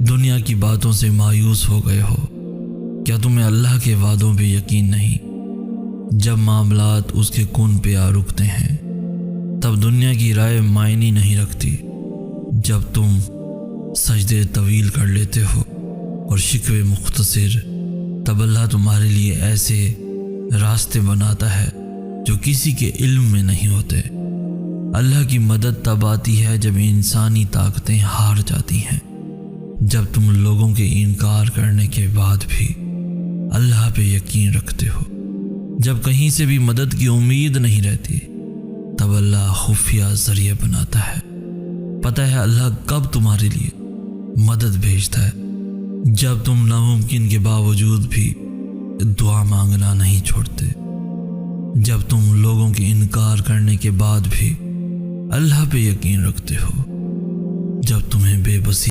दुनिया की बातों से मायूस हो गए हो? क्या तुम्हें अल्लाह के वादों पे यकीन नहीं? जब मामलात उसके कुन पे आ रुकते हैं तब दुनिया की राय मायने नहीं रखती। जब तुम सजदे तवील कर लेते हो और शिकवे मुख्तसर, तब अल्लाह तुम्हारे लिए ऐसे रास्ते बनाता है जो किसी के इल्म में नहीं होते। अल्लाह की मदद तब आती है जब इंसानी ताकतें हार जाती हैं। जब तुम लोगों के इनकार करने के बाद भी अल्लाह पे यकीन रखते हो, जब कहीं से भी मदद की उम्मीद नहीं रहती, तब अल्लाह खुफिया जरिए बनाता है। पता है अल्लाह कब तुम्हारे लिए मदद भेजता है? जब तुम नामुमकिन के बावजूद भी दुआ मांगना नहीं छोड़ते, जब तुम लोगों के इनकार करने के बाद भी अल्लाह पे यकीन रखते हो, जब तुम्हें बेबसी